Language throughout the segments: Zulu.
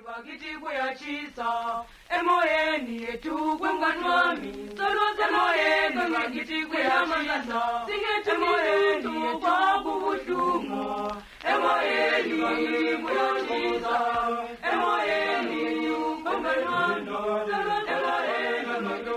Wakiti kuyachisa emoyeni yetu kwemwanwami solo emoyeni wakiti kuyachisa singeti emoyeni yetu kwakubuhlungu emoyeni wakiti kuyachisa emoyeni yetu kwemwanwami solo emoyeni wakiti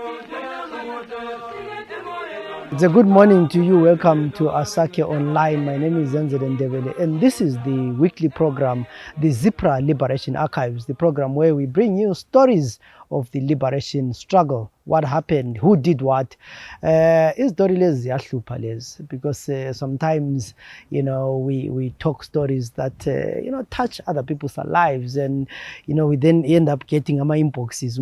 It's a good morning to you. Welcome to Asake Online. My name is Zenzele Ndebele, and this is the weekly program, the Zipra Liberation Archives, the program where we bring you stories of the liberation struggle, what happened, who did what. Because sometimes, we talk stories that, touch other people's lives, and, we then end up getting ama inboxes.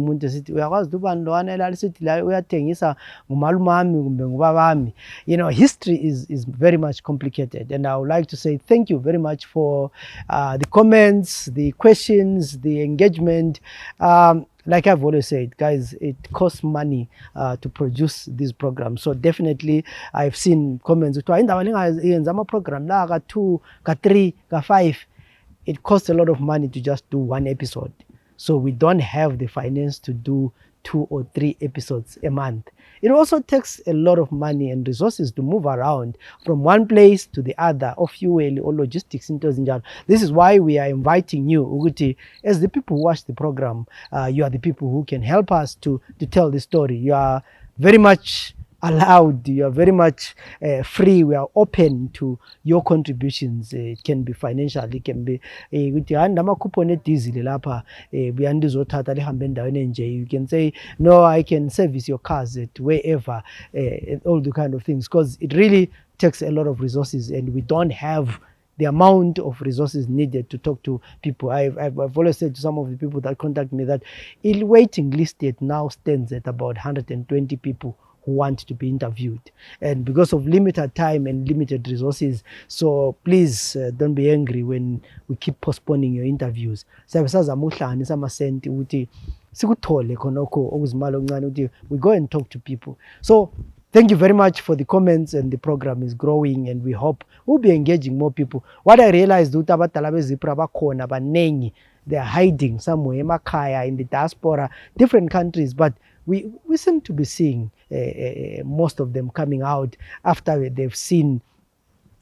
History is very much complicated, and I would like to say thank you very much for the comments, the questions, the engagement. Like I've always said, guys, it costs money to produce this program. So definitely, I've seen comments. Program ka 2, ka 3, ka 5. It costs a lot of money to just do one episode. So we don't have the finance to do 2 or 3 episodes a month. It also takes a lot of money and resources to move around from one place to the other, or fuel or logistics. This is why we are inviting you, Uguti, as the people who watch the program. You are the people who can help us to tell the story. You are very much allowed, you are very much free. We are open to your contributions. It can be financial, it can be you can say, no, I can service your cars at wherever, all the kind of things, because it really takes a lot of resources, and we don't have the amount of resources needed to talk to people. I've always said to some of the people that contact me that the waiting list now stands at about 120 people who want to be interviewed, and because of limited time and limited resources, so please don't be angry when we keep postponing your interviews. We go and talk to people. So thank you very much for the comments, and the program is growing, and we hope we'll be engaging more people. What I realized, they are hiding somewhere in Makaya, in the diaspora, different countries, but we seem to be seeing most of them coming out after they've seen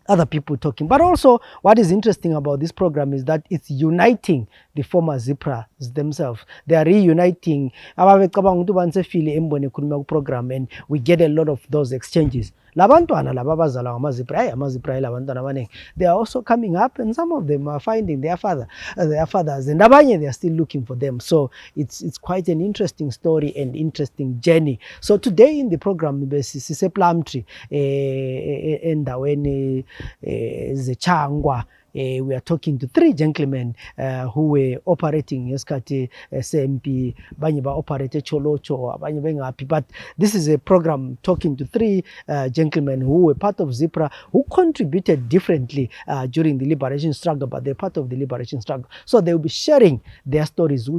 other people talking. But also, what is interesting about this program is that it's uniting the former Zipras themselves. They are reuniting program, and we get a lot of those exchanges. They are also coming up, and some of them are finding their fathers, and they are still looking for them. So it's quite an interesting story and interesting journey. So today in the program, is a plum tree, Zechangwa. We are talking to 3 gentlemen who were operating Yeskati SMP, Banyiba operated Cholocho, Banyibengapi. But this is a program talking to 3 gentlemen who were part of Zipra, who contributed differently during the liberation struggle, but they're part of the liberation struggle. So they will be sharing their stories.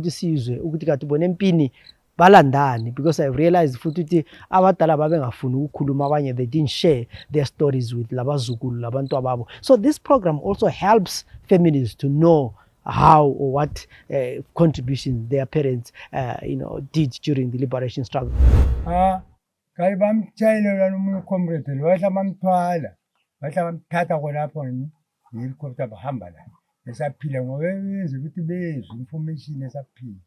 Balandani, because I've realized fututi abatala babengafuni ukukhuluma abanye, they didn't share their stories with labazukulu labantu ababo. So this program also helps families to know how or what contributions their parents did during the liberation struggle. Kai bamtshayela nomunye comrade wathi bamthwala wathi bamthatha khonapho helicopter bahamba la esaphila ngoba benze ukuthi bezwe information esaphila.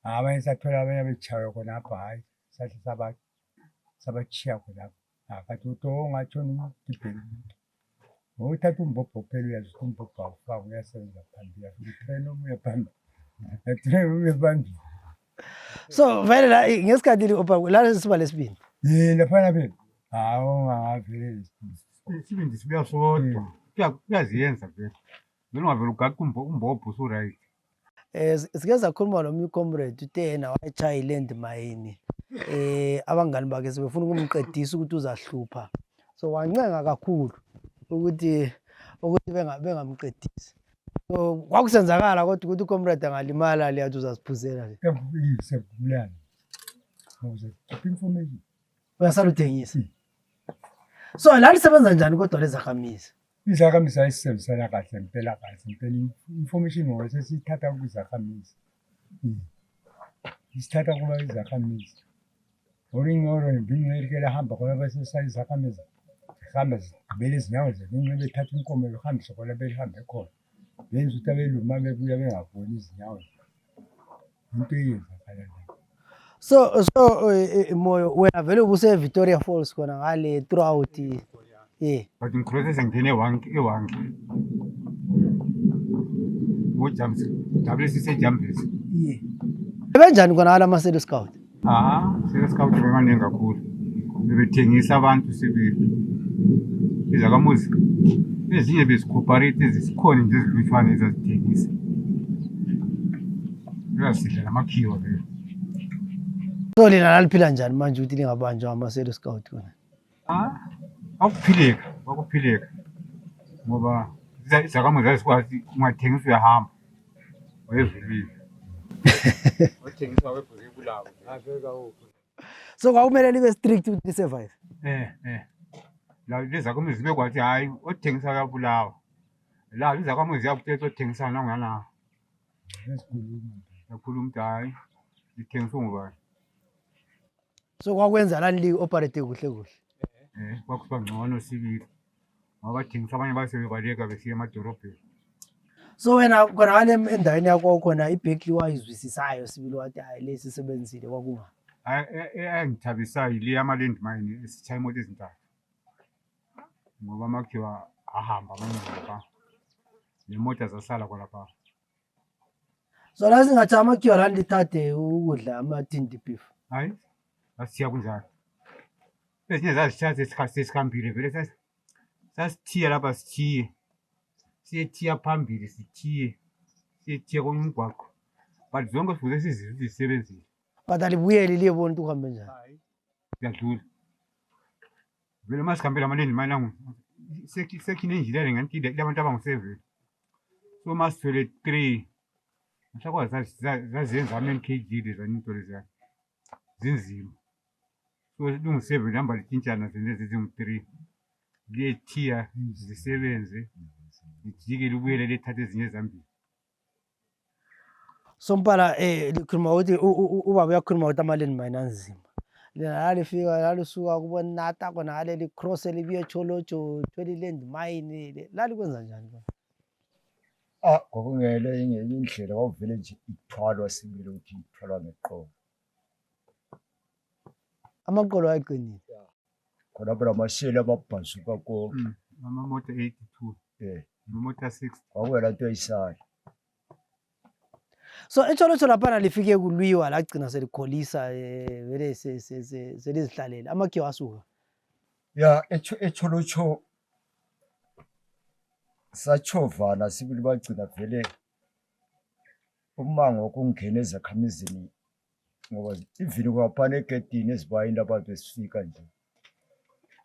Abanye sathola abanye bechawe khonapho hayi sathi sabachiya khonapho akathi ungatshona umgibheli ngokuthatha umbhobho phela uyazi umbhobho awufaka uyasebenza phambili utrain omunye phambili utrain omunye phambili. So vele la ngesikhathi la siba lesibini laphana phela ngavele isibindi sibuyasodwa kuyaziyenza vele mina ungavele ugaqa umbhobho usuright. Sike sakhuluma nomnye comrade utena wayechaya iland mine, abangani bakhe sebefuna ukumqedisa ukuthi uzahlupha, so wancenga kakhulu ukuthi bengamqedisi. So kwakusenzakala kodwa ukuthi ucomrade angalimala liyathi uzasiphuzela le sebulala ngoze information uyasaluthengisa. So la lisebenza njani kodwa lezakhamisi? izakhamizi ayisebenzisana kahle impela information ngoba sesithatha kwizakhamizi isithatha kuba izakhamizi oringoro nginceke lahamba khona bese sayizakhamizi zihambe zigibele izinyawo zelinye bethatha inkomo behambise khona behambe khona benza ukuthi abeluma bebuya bengaboni izinyawo into eyenzakala le. So Moyo, wena vele ubuse Victoria Falls khona ngale throughout yeah. But ngikhulise sengithene ewangi ngojams double sisejambisi Yeah. Ebenjani khona ngala Maseli Scout? sescout bemaningi kakhulu bebethengisa abantu sibili izakamuzi ezinye bezicooperate zisikhona nje ezilutshwane ezazithengisa uyasidla namakhiwa leyo. So lina laliphila njani manje ukuthi lingabanjwa Maseli Scout khona? Akuphileka ngoba izakamuzi zasikwazi ungathengisa uyahamba wayezulile wathengisa webhuze ibulawo afika uphi. So kwakumele libe strict ukuthi survive. La izakamuzi zibe kwathi hayi othengisa uyabulawa la izakamuzi ziyakuthetha othengisa nangana yakhuluma ukuthi hayi lithengiswa ngubani. So kwakwenza lani li-operate kuhle. Kwakuba ngcono sibili ngoba bathengisa abanye basebebaleka besiya emadorobheni. So wena khona ngale endaweni yakho khona i-bakery wayizwisisayo sibili wathi hayi lesi sebenzile kwakuba Engithabisayo ile yama-land mine esitshaya imoto ezintathu ngoba amakhiwa ahamba amanyanga nemoto zasala kwalapha. so la singathi amakhiwa lani lithathe ukudla ama-tinned beef. Hayi asithiya kunjani ezinye zazithatha isikhathi sesikhambile vele sasithiya lapha siyethiya phambili siyethiya konye umgwaqo but zonke sifuze sizizwe ukuthi zisebenzile. But alibuyeli liyebona ukuthi uhambe njani. Kuyadlula vele masikhambela ama-land mine nangu sekhine enjiniyering ngantile abantu abangu-7 so masithwele 3 ngisakwazi zazenza ama-NKG lezani into leziyani zinzima so lungu-7 hamba litshintshana zenezi zingu-3 liyethiya zisebenze lijike libuyele lithathe ezinye ezambili. So Mpala likhuluma ukuthi ubaba uyakhuluma ukuthi ama-land mine anzima. Lena lifika lalisuka kubonata khona ngale licross libuye eCholojo thwele i-land mine lalikwenza njani? Ngokungele enye indlela kwavele nje ithwalwa sibili ukuthi ithwalwa ngeqolo. Amaqolo ayiqinile. Khona phela amasheli ababhasuka ko Amamoto 82 amamoto 60 kwakuwela nto eyisala. So eCholojo laphana lifike kulwiwa lagcina selikholisa vele selizihlalele amakhiwa asuka. Ya eCholojo sachovana sibili bagcina vele umango kungena ezakhamizini ngoba ivini kwaphana egedini ezibayini abantu besifika nje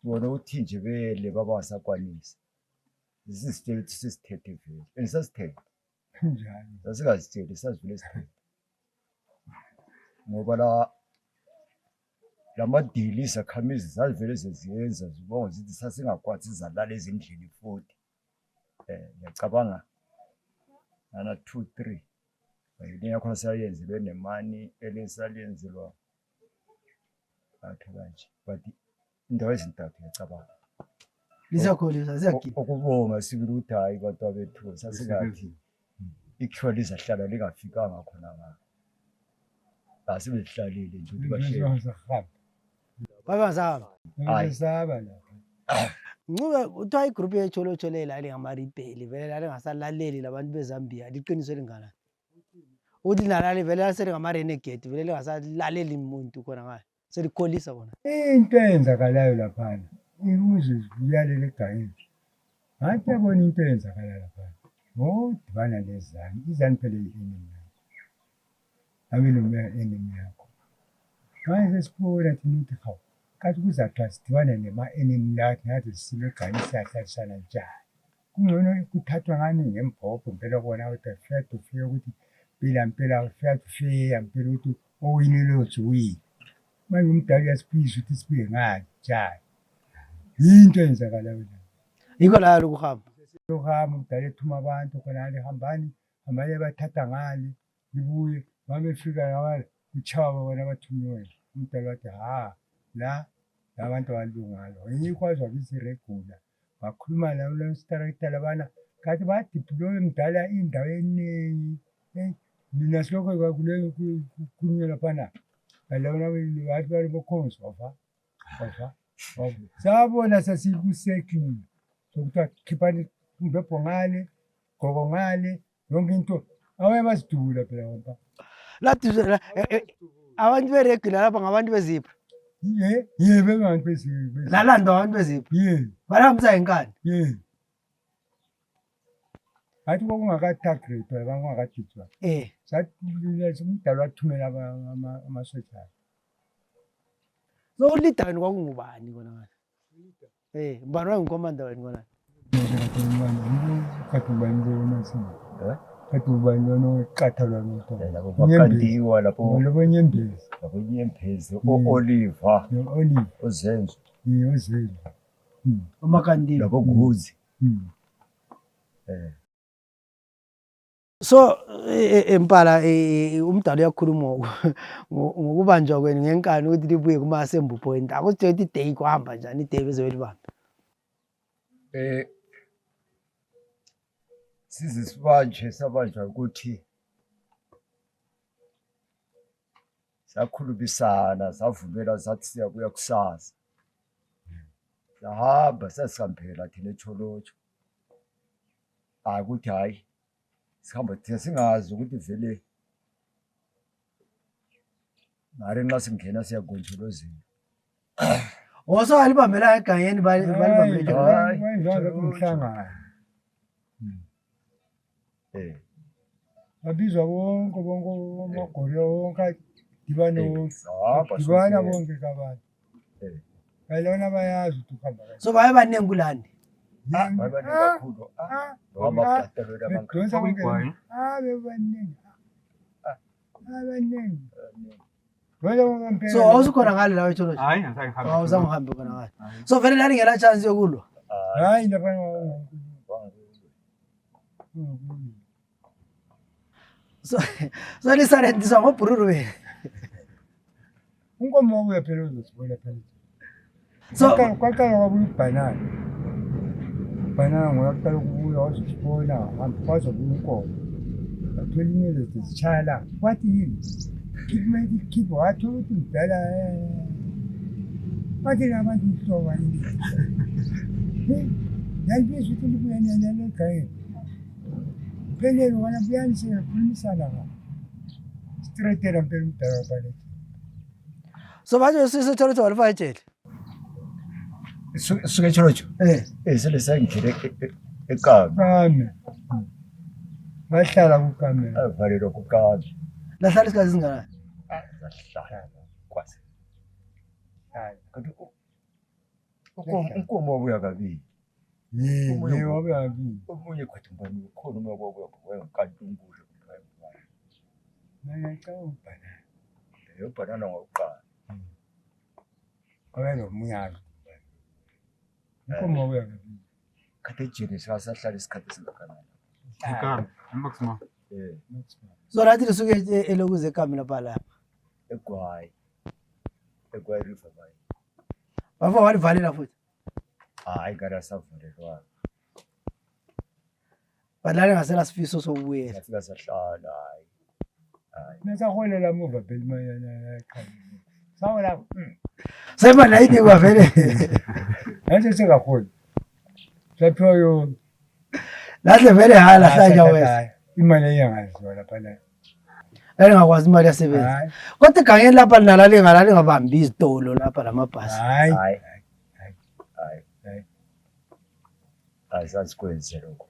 bona uthi nje bele babasakwanisa isisithethe ukuthi sisithethe vele esasithethe njani sasingazitsheli sazivele sithethe ngoba lamadili izakhamizi zazivele zeziyenza zibonga zithi sasingakwazi izalala ezindlini futhi ngiyacabanga ana 2-3 yini yakhona sayenzelwe nemani elesaliyenzelwa kanje but indawo ezintathu ngiyacabanga Lisakholisa siyagina. ukubonga sibili ukuthi hayi bantu abethu sasingathi ikhiwa lizahlala lingafikanga khona ngapha asibehlalile nje ukuthi bashiye Babazaba. ayisaba la Ncube uthiwa igroup yeCholojo lela lingamaribheli vele lalingasalaleli labantu beZambia liqiniso elingana. Uthi nalali vele lasengama-renegade vele lingasalaleli muntu khona ngale selikholisa bona. into eyenzakalayo laphana ukuze zibuyalele egayeni ngathi yabona into eyenzakala laphana ngodibana lezani izani phela i-enemy yakho abelomoya enemy yakho manje sesibona thina ukuthi hawu kathi kuzathiwa sidibane nema-enemy lakhe ngathi sisile egayeni siyahlalisana njani kungcono kuthathwa ngani ngembhobho mpela kona ukuthi fair to fair ukuthi mpela fair to fair mpela ukuthi owinile uthi manje umdala uyasiphisa ukuthi sibuye ngani njani yinto eyenzakalayo la. yikho la lokuhamba. Ukuhamba umdala ethuma abantu khonale hambani amanye bathatha ngale libuye babefika ngawala kuchawa bona abathunyiweyo umdala wathi la abantu balungalo yikwazwa bisiregula bakhuluma nalo starita labana kathi badiploye mdala indawo eningi mina silokho kakule kukhulunywa laphana balona bathi balibokhonzi wafa sabona sasikusekini sokuthiwa khiphani umbhebho ngale goko ngale yonke into awaye basidubula phela wampa Lathi abantu beregular lapha ngabantu beziphi? bengabantu beziphi Lalando abantu beziphi? Balamsa inkani. Athi kwakungakatagrade kwakungakaditshwa sathi umdala wathumela amasotsha. So ulida wena kwakungubani kona manje? Mbani wayengkomanda wena kona? Kathi ubani noqathalwa labo bakandiwa labo nyembezi Oliver uzenzo Umakandile. labo guzi So Mpala umdala uyakhuluma ngokubanjwa kwenu ngenkani ukuthi libuye kuma assembly point. Akuthi i-day kuhamba njani i-day bezolibamba? sizisibanje sabanjwa ukuthi sakhulumisana savumela sathi siyabuya kusasa sahamba sasihambela thina eCholotsho ukuthi hayi sihamba thina singazi ukuthi vele ngare nxa singena siyagonjolozela So alibambela egangeni balibambela umhlangano babizwa bonke amagoli wonke dibana bonke kabantu balona bayazi ukuthi uhamba kanjani. So baye baningi kulandi. Bebaningi So awusukhona ngale la eCholotsho? Hayi angisayihambi. Awuzange uhambe khona ngale. So vele lani ngela chance yokulwa. hayi lapha So lisarendiswa ngobhururu wena. unkomo wabuya phela uzosibona phela So kwaqala kwabuya ibhanana ngoba kuqala ukubuya wazosibona hamba wazobuya unkomo wathola inyezo zishaya la wathi yini khipha wathola ukuthi mdala wathi abantu mhlobo yini yalibizwa ukuthi libuya niyanyana egangeni phelele wona buyanisela khulumisana nga straightela mpela umdala wabalethi so manje siseCholotsho walifaka ejele. suke eCholotsho sele sangena eKapa kame bahlala kukamela avalelwa kuKapa Lahlala isikhathi singakanani? zahlala kwase hayi kanti unkomo wabuya kabili yini wabuya kabili omunye kwathi mbani ukhona uma wabuya kantunkulu ngiyacela ubhanana leyo banana ngokuqala omunyaka inkomo wabuya kabili kade ejele sasahlala isikhathi esingakanani Ikambi maximum. So lathi lisuke elokuze eKapa lapha lapha. egwayi river bay Bafo walivalela futhi. hayi kada savulelwa Badlale ngasela sifiso sokubuyela. safika sahlala hayi nasaholela muva phela mayana sawula Sema na yini kwavele. nje singaholi lapho yo Lahle vele hala hlanja wena. imali eyangaziwa lapha la Lali ngakwazi imali yasebenza. hayi Kodwa igangeni lapha nalali ngalali ngabambi izitolo lapha lamabhasi. hayi hayi sasikwenze lokho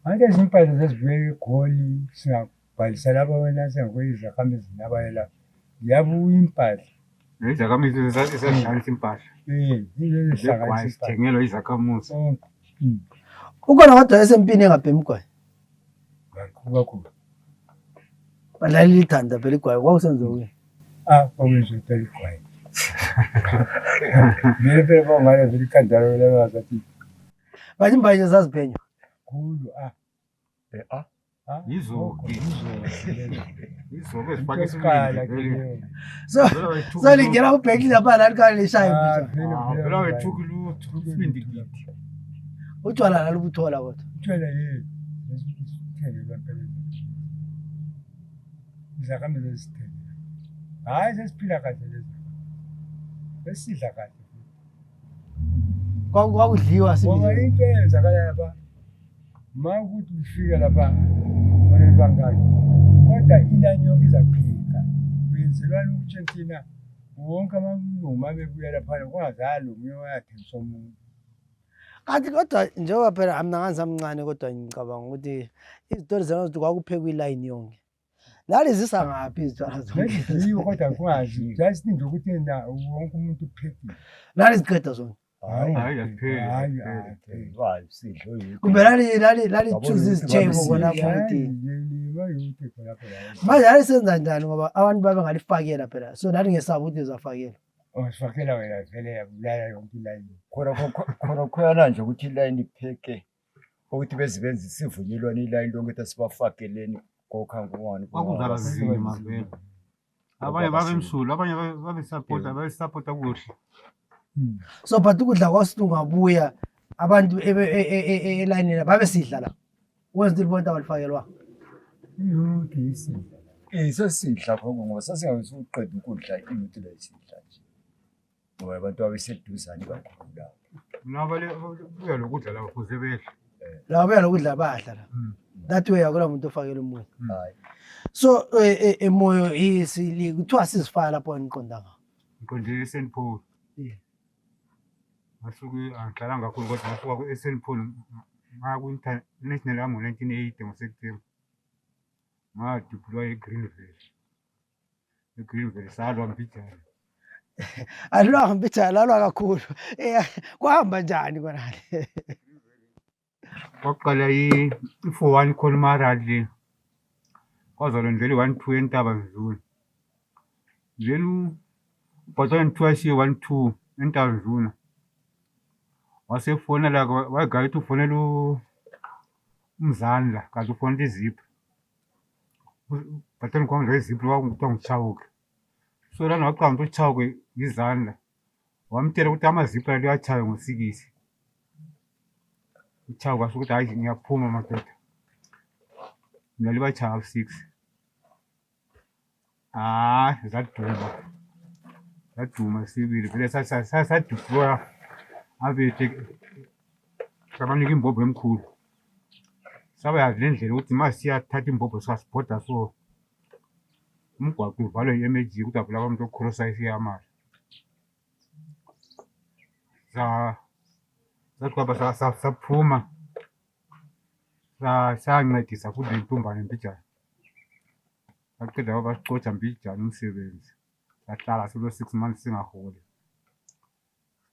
manje izimpahla zezibuye eGoli singabhalisa lapha wena singakwenza kambe zinabayela yabuya impahla Izakhamizi zesihlanganisa impahla. yile Zegwayi sithengelwa izakhamuzi. Ukhona kodwa esempini engabhemi igwayi. kakhulu Badlali lithanda phela igwayi kwawusenza ukuthi. kwakwenza phela igwayi vele phela bangale vele ikandalo lelo ngathi Bathi imbanje zaziphenywa. khulu Yizo-ke. Yizo-ke ezifaka Isikhala isibindi. So lingena ubhekile lapha lani kanye lishaya imbija. Phela wethuki lutho isibindi kithi. Utshwala nalubuthola kodwa. utshwala yini lesithele lwampeleni izakamelo ezithele hayi sesiphila kahle lezi sesidla kahle Kwakudliwa ngoba sibili. into eyenzakala lapha ma ukuthi ufika lapha boneni bangaki kodwa inani yonke izaphika uyenzelwani ukuthi entina wonke amalungu mabebuya laphana kungazali omunye wayathengisa omunye Kanti kodwa njengoba phela mina ngangisamncane kodwa ngicabanga ukuthi izitori zami ukuthi kwakuphekwa ilayini yonke. Lalizisa ngaphi izitshwala zonke? Mezidliwe kodwa kungazi just nje ukuthi na wonke umuntu uphekile Laliziqeda zona. Hayi yaphela. hayi Hayi sidlo yini. Kumbe lali-choose izitheko khona ukuthi bayuthi khona phela manje lalisenza njani ngoba abantu babengalifakela phela. So lalingesaba ukuthi lizafakela. ongifakela wena vele yabulala yonke ilayini Khona khona nje ukuthi ilayini ipheke ukuthi bezibenzisa ivunyelwane ilayini lonke ukuthi sibafakeleni kokhangwani. Kwakuzaba nzima vele. Abanye babemsulwa, abanye babesupporta kuhle. So but ukudla kwasingabuya abantu elayinini babesidla la. Wenza ukuthi bonke abalifakelwa. yonke isidla Sesidla khona ngoba sasingawuthi uqeda ukudla imuthi la isidla nje. Ngoba abantu abeseduzane kakhulu la. Nabale buya lokudla la kuze bedle. La beya lokudla badla la. That way akula umuntu ofakela umoya. Hayi. So emoyo isili kuthiwa sizifaka lapho eniqondanga. Ngiqonde eSt Paul. Yeah. Ngasuke angihlala kakhulu kodwa ngasuka ku-St Paul ngaku-international yami ngo-1980 ngoSeptember. Ngadiploywa eGreenville. EGreenville salwa mbijana. Alilwa mbijana lalwa kakhulu. Kwahamba njani kona le? Kwaqala i-4-1 Colmarad. Kwazalondlela i-1-2 eNtabamzulu. Then ubhataliyoni 2 ashiye 1-2 eNtabamzulu. Wasefonela wayegayita ufonela uMzandla kanti ufonela iZipho. Ubhataliyoni kwangidla iZipho kwakuthiwa nguChauke. So lana wacanga ukuthi uChauke izandla. Wamtshela ukuthi amazipho la liyachaya ngosikisi. uChauke asho ukuthi hayi ngiyaphuma madoda. Mina libachaya 6. Zaduma sibili vele sadeploya abethe sabanika imbombo emkhulu. Saba yazi le ndlela ukuthi ma siyathatha imbombo sikasiphoda so umgwaqo uvalwe yi-MAG ukuthi avula kwamuntu okukrosa isiyamali. Sathwaba saphuma sancedisa futhi lentumbane mbijana. Saqeda basicotsha mbijana umsebenzi. Sahlala solo 6 months singaholi.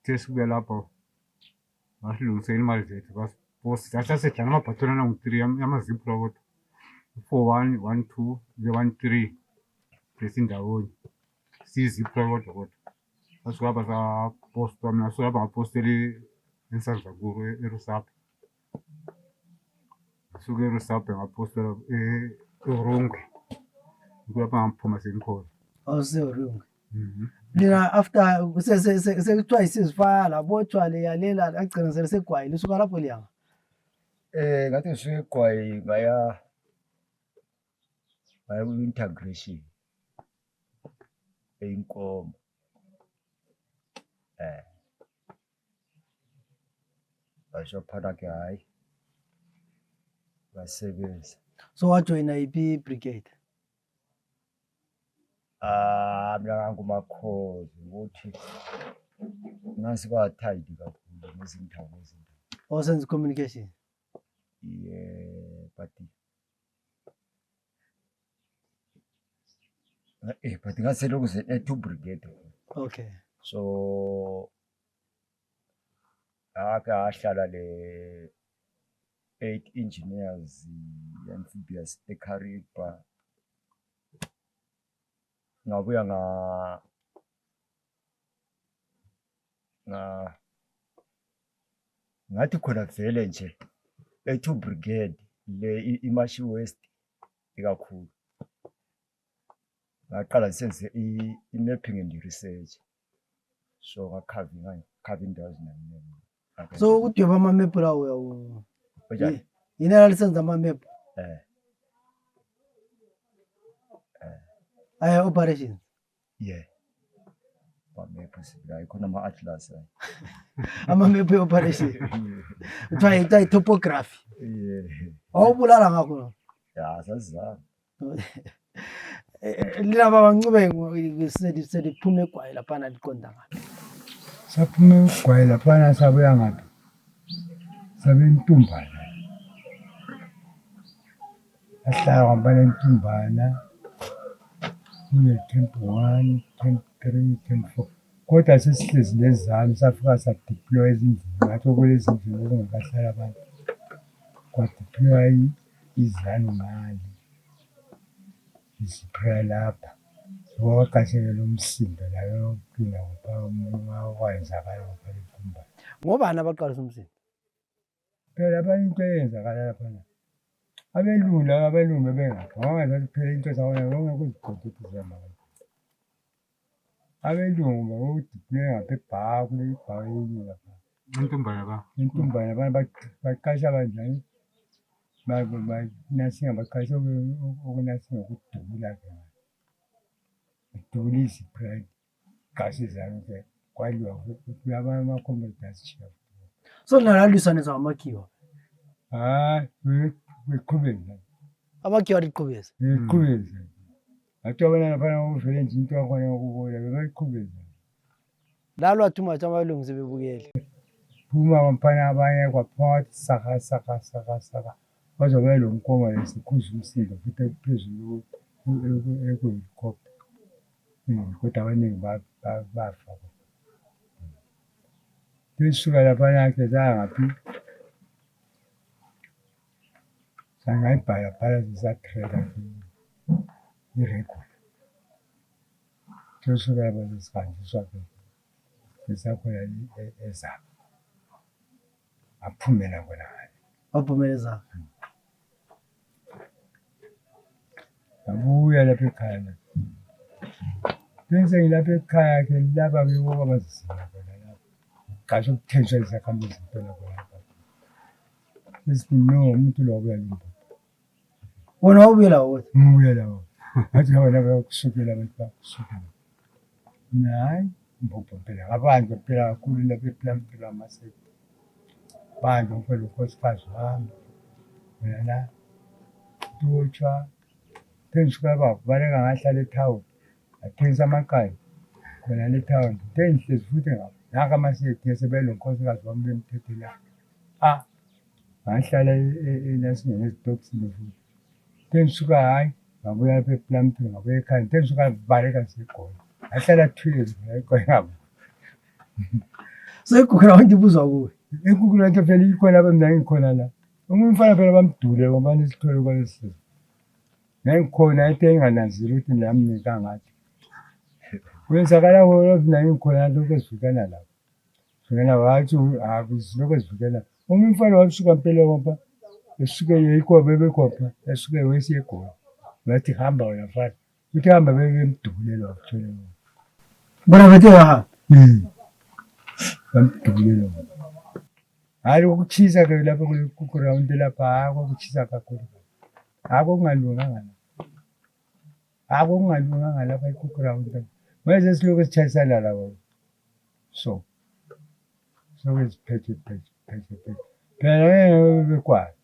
Sithe sibuya lapho basilungisela imali zethu basiposta. Sasedlala amabhathoni angu-3 yamazipho kodwa. 4-1, 1-2, 1-3 besindawonye. Sizipho kodwa. Sasuka lapha sapostwa mina so lapha ngapostela eNsandlankulu eRusapha. Suke eRusapha ngapostela eRungwe. Kulapha ngaphuma sengikhona. AwuseRungwe. Lina after sekuthiwa isizifaka labotshwa leyalela agcina sele segwayi lisuka lapho liyanga. Ngathi ngisuke eGwayi ngaya ku-integration eyinkomo. Basho phana ke hayi basebenza. So wajoyina iphi brigade? Mina ngangumakhozi ukuthi nasi bathayidi kakhulu nezindawo nezindawo. Osenza communication. Yeah, but ngaselokhu se-2 brigade. Okay. So ake ahlala le 8 engineers amphibious eKariba. Ngabuya ngathi khona vele nje e2 brigade le iMashi West ikakhulu ngaqala senze i-mapping and research so ngakhava indawo eziningi. So udweba ama-map lawo Kanjani? yini lalisenza ama-map aya operations yeah map la ikhona ama-atlas ama-map e-operation kuthiwa i-topography yeah awubulala ngakho ya sazizama laba bancube seliphume egwayi laphana liqonda ngaphi saphume ugwayi laphana sabuya ngaphi sabe Ntumbana ahlala kwambala Ntumbana kuye camp 1 camp 3 camp 4 kodwa sesihlezi lezami safika sadeploy ezindlini ngathi kulezi ndlu okungakahlala abantu kwadeploy izanu ngale isiphela lapha wakashekela umsindo layo yokuphila ngokwenzakala ngophela Ntumbana ngobani abaqalisa umsindo phela abanye into eyenzakala laphana abelungu bengapha wangazathi phela into zabona yonke kuzigodi zamanje abelungu bakudiploye ngapha ebhaku lebhaku elinye lapha Intumbana abantu baqasha abanjani nasinga baqasha okunasinga ukudubula ke udubula izipride gasi zami ke kwaliwa abanye ama-comrades asishiya so nalalwisanisa ngamakhiwa beqhubeza amakhiwa aliqhubeza beqhubeza ngathi abana laphana uvele nje into yakhona yokubola bebayiqhubeza lalwa too much amalungu sebebukele phuma kwaphana abanye kwaphakathi saka bazobe lo mkomo lesikhuza umsindo futhi phezulu ekuhelikopta kodwa abaningi bafa besuka laphana ke zangaphi sangayibhala zisatrela irekhodi tosuka lapho sesihanjiswa ke sisakhona ezabo aphumela khona waphumeleza abuya lapha ekhaya sengilapha ekhaya ke laba ke abazisina khona lapha qasho ukuthenjwa izakhamuzi impela khona no umuntu lo ubuya limbo wona wawubuyela wothi ubuya lawo ngathi bona bakusukela abantu bakusukela nayi mbopho phela abantu phela kakhulu lapha ePlum phela amaseko bantu phela unkosikazi wami mina la Tutsha thenjwa baba baleka ngahlala etown athengisa amakhayi khona le town tenhlezi futhi ngapha naka amaseko yesebelo unkosikazi wami bemthethela ngahlala elasingene ezitokisini futhi tengisuka hayi ngabuya lapha ePlum ngabuya ekhaya tengisuka baleka segoli ngahlala 2 years ngayigqoyabo sekukhona abantu ibuzwa kuwe enkukulu into phela ikhona lapha mina ngikhona la umfana phela bamdule ngoba nesithole kwalesi ngikhona into enganazile ukuthi nami ngikangathi wenzakala ngoba mina ngikhona lokho esivikana lapha singena wathi lokho esivikana umfana wasuka impela ngoba esuke yikho bebekhopha esuke wesiyegoli bathi hamba wena mfana uthi hamba bebemdulelwa kuthole bona bethe wahamba bamdulelwa hayi ukuchisa ke lapho ku-ground lapha akuchisa kakhulu akungalunganga lapha ku-ground manje siloko sichayisana lapho so kweziphethe phela bekwazi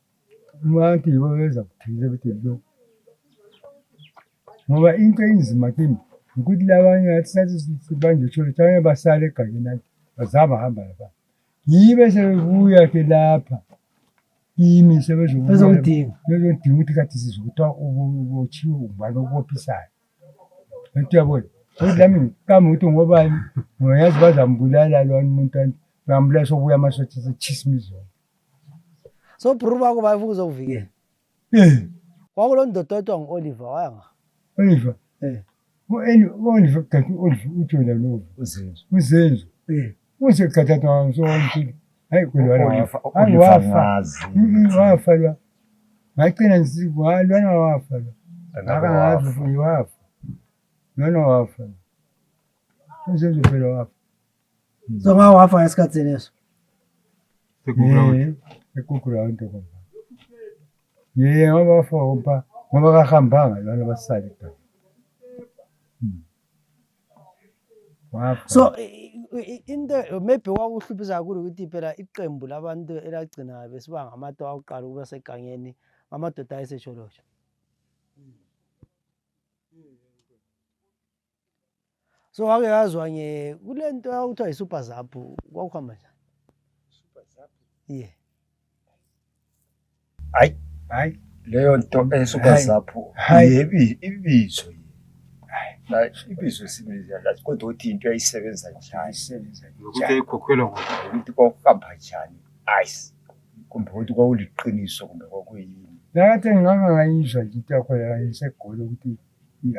umuntu yibo beza kuthile bethi lo ngoba into enzima kimi ukuthi labanye ngathi sathi sibanje uthole abanye basale egangeni nathi bazama hamba lapha yibe sebebuya ke lapha kimi bezodinga ukuthi kathi sizokuthiwa ubotshiwe ubani okubophisayo into yabona ukuthi lami kama ukuthi ngobani ngoyazi bazambulala lona umuntu bambulala sobuya amasotsha sechismizo so bro bakho bayifuza ukuvikela kwakulo ndoda oyedwa ngu-Oliver wayanga Oliver Oliver kanti Oliver uthula lo uzenzo uze kathatha sonke hayi kulwana Oliver wafa hayi wafa ngazi wafa lo ngagcina ngisikuwa lwana wafa lo akangazi futhi wafa lwana wafa uzenze phela wafa So ngawafa ngesikhathi leso. ekukula into kwaba ngoba wafa ngoba kahambanga lwana basale khona wafa So into maybe wakuhluphisa kakhulu ukuthi phela iqembu labantu elagcina besiba ngamato akuqala ukuba segangeni ngamadoda ayesesholotsha. So wake yazwa kule nto yakuthiwa yi-super zap kwakuhamba njani? Yeah. hayi leyo nto esuka Hayi. zapho Hayi. ibizo la ibizo similizana kodwa uthi into yayisebenza njani ayisebenza Nokuthi ayikhokhelwa ukuthi kwakuhamba njani ayisi kumbe ukuthi kwakuliqiniso kumbe kwakuyini nakathi ngingangayizwa nje into yakhona ngisegoli ukuthi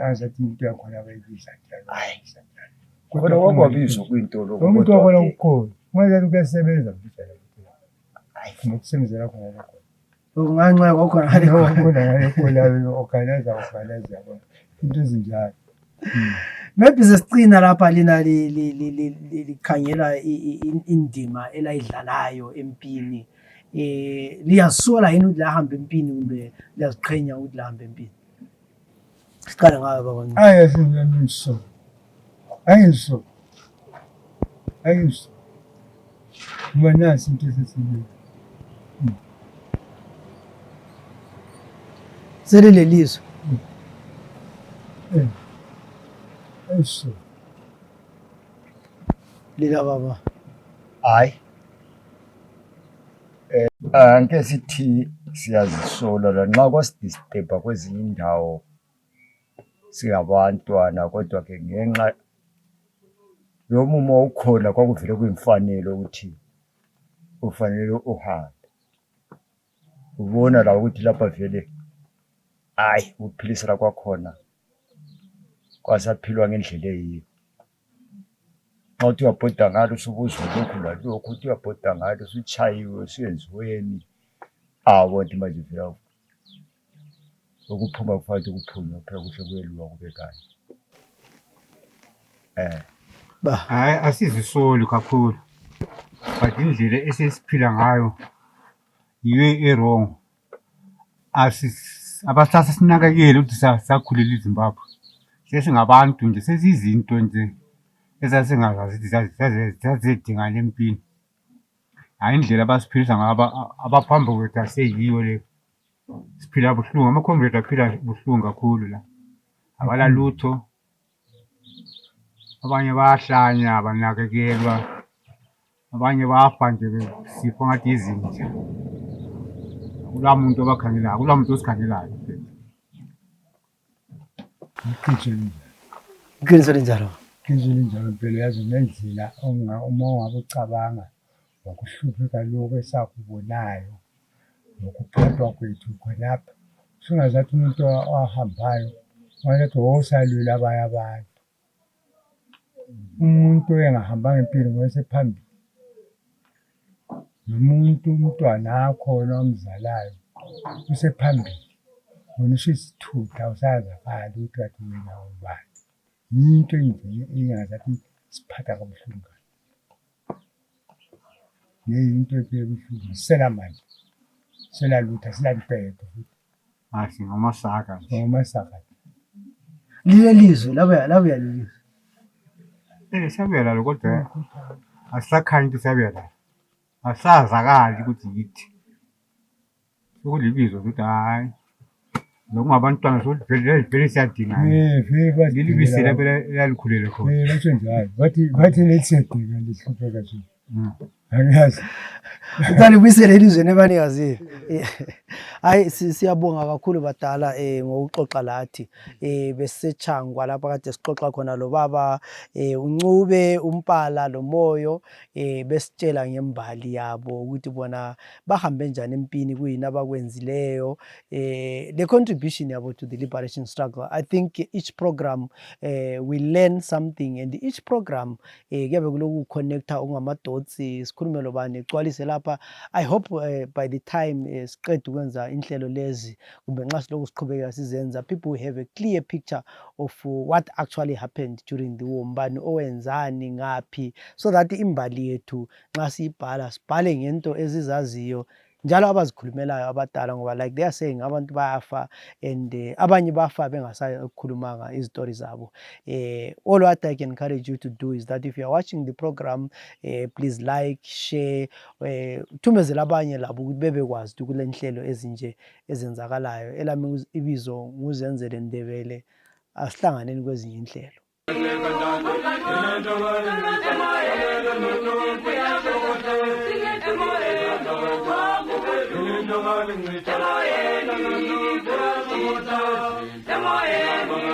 azathi into yakhona abayibiza Hayi. njalo khona kwakwabizwa kuyintolo umuntu wakhona kukhona ungazathi kuyasebenza futhi hayi ngokusebenzela khona lokho Unganxa kwakhona ngale khona. khona ngale organize into ezinjalo Maybe sesicina lapha lina likhangela indima elayidlalayo empini. Liyasola yini ukuthi lahamba empini kumbe liyaziqhenya ukuthi lahamba empini? Siqale ngayo baba. ayesiso ayiso ngoba nasi into esesibili Selelelizwe. ayiso Lila baba. hayi angeke sithi siyazisola la nxa kwasidisturba kwezinye indawo singabantwana kodwa ke ngenxa yomumo ukhona kwakuvele kuyimfanelo ukuthi ufanele uhambe ubona la ukuthi lapha vele hayi ukuphilisana kwakhona kwasaphilwa ngendlela eyiyo xa uthi uyabhoda ngalo usubuzwa lokhu lalokhu uthi uyabhoda ngalo usutshayiwe usuyenziweni awonti manje vela ukuphuma kufanele kuphume phela kuhle kuyeliwa kube kanye Ba. hayi asizisoli kakhulu but indlela esesiphila ngayo yiyo e-wrong. Abasasa sinakekele ukuthi sakhulela iZimbabwe sesingabantu nje sesiyizinto nje ezasingazazi zazidingana empini. Hayi indlela abasiphilisa ngabo abaphambi kwethu aseyiyo le siphila buhlungu amakhomrade aphila buhlungu kakhulu la abala lutho abanye bayahlanya abanakekelwa abanye bafa nje besifo ngathi izinja kulaa muntu obakhangelayo kulaa muntu osikhangelayo Iqiniso linjalo. linjalo phela yazi nendlela uma ungabe ucabanga ngokuhlupheka lokhu esakubonayo nokuphathwa kwethu khonapha singazathi umuntu owahambayo wangathi wosalwela abanye abantu umuntu engahambanga empilo ngosephambili nomuntu umntwana akhona omzalayo usephambili wona usisithutha usazakala ukuthi kathi wena ubani into engazathi siphatha kabuhlungu into ebuhlungu sela manje selalutho silaliphetho futhi singamasaka nje ngomasaka Lilelizwe labuya lelizwe. siyabuya lalo kodwa asisakhanyi ukuthi siyabuya lalo asazakali ukuthi yithi sokulibizo ukuthi hayi lokungabantwana vele siyadinga lilibisela phela elalikhulele khona batsho njalo bathi lesiyadinga lihlupheka nje angazi Uthanda ubuyisele elizweni ebanikazi. Hayi siyabonga kakhulu badala ngokuxoxa lathi besechangwa lapha kade sixoxa khona lo baba uNcube uMpala loMoyo besitshela ngembali yabo ukuthi bona bahambe njani empini kuyini abakwenzileyo the contribution yabo to the liberation struggle. I think each program we learn something and each program kuyabe kuloku connecta ungama dots sikhulume lobani igcwalise lapha. I hope by the time siqeda ukwenza inhlelo lezi kumbe nxa silokhu siqhubeka sizenza, people will have a clear picture of what actually happened during the war, mbani owenzani ngaphi, so that imbali yethu nxa siyibhala sibhale ngento ezizaziyo njalo abazikhulumelayo abadala, ngoba like they are saying abantu bayafa and abanye bafa bengasakhulumanga izitori zabo. All what I can encourage you to do is that if you are watching the program, please like, share, thumezela abanye labo ukuthi bebekwazi ukuthi kule nhlelo ezinje ezenzakalayo. Elami ibizo nguzenzele Ndebele, asihlanganeni kwezinye inhlelo. Emoyeni